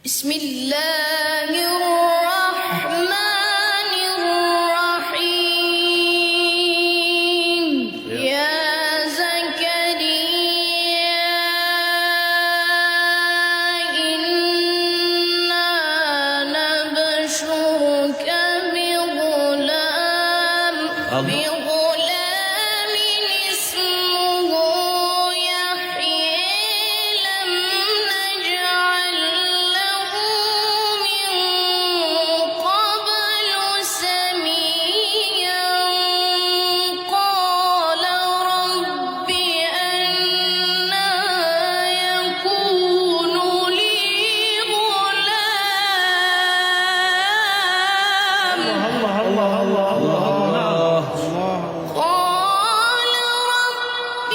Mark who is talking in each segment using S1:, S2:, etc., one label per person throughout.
S1: بسم الله الرحمن الرحيم يا زكريا إنا نبشرك بغلام اسمه يحيى لم نجعل له من قبل سميا قال رب أنى يكون لي غلام قال رب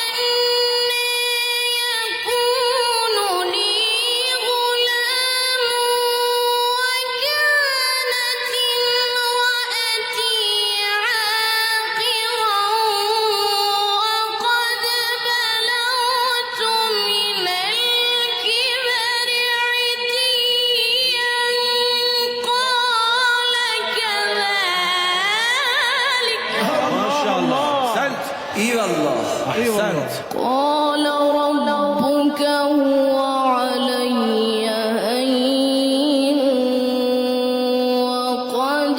S1: أنى يكون لي غلام وكانت امرأتي عاقرا وقد بلغت من الكبر عتيا قال كذلك
S2: ما شاء الله احسنت. اي والله احسنت.
S1: قال ربك هو علي هين وقد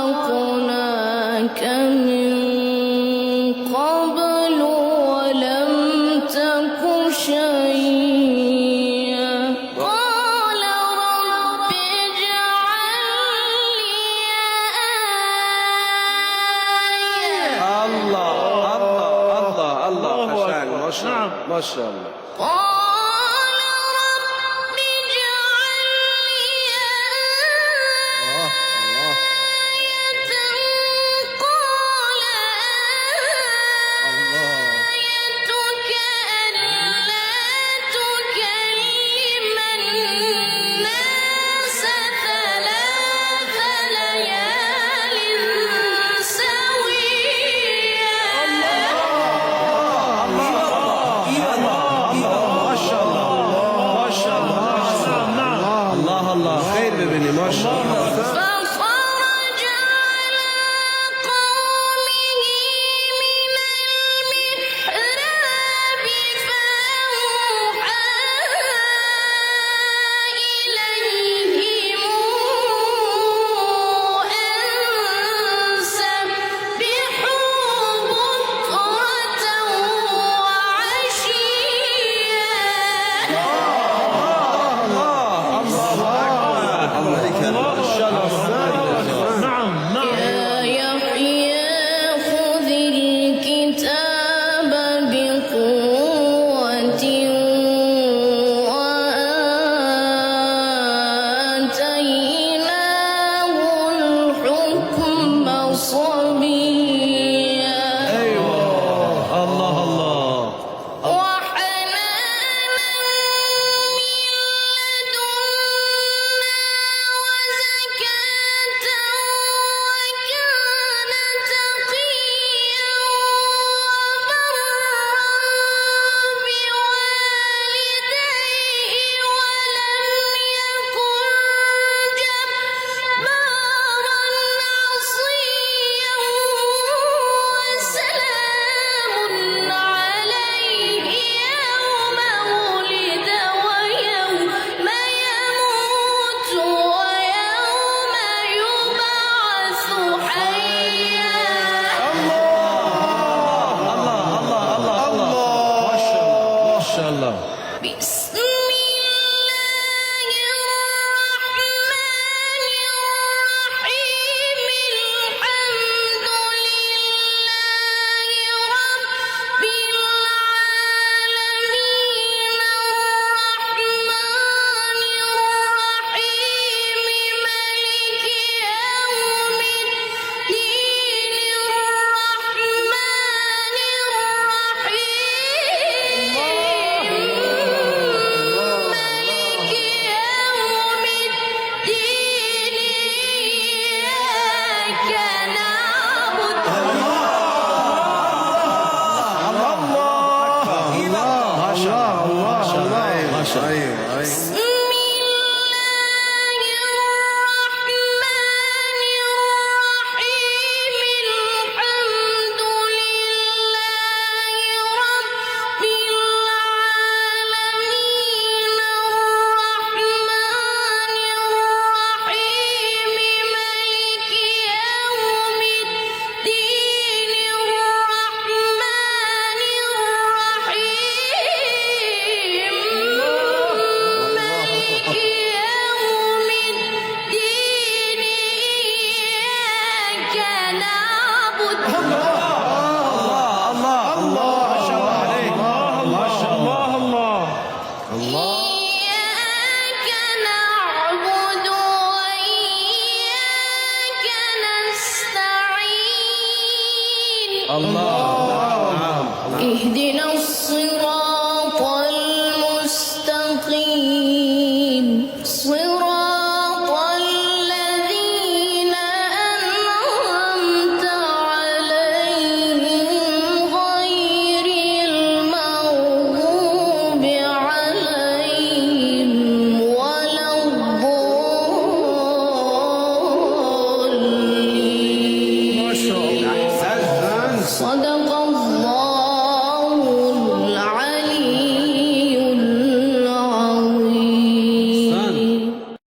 S1: خلقناك من قبل ولم تك شيئا قال رب اجعل لي آية
S2: الله حسن. ما شاء الله ما شاء الله.
S1: قال رب اجعل لي آية قال آيتك ألا تكلم الناس ثلاث ليال سويا
S2: ما شاء الله ما شاء الله. الله خير ببني ما شاء الله.
S1: فخرج على قومه من المحراب فأوحى إليهم أن سبحوا بكرة وعشيا
S2: الله يكرمك. ما شاء
S1: اهدنا الصراط المستقيم صراط الذين أنعمت عليهم غير المغضوب عليهم ولا الضالين. صدق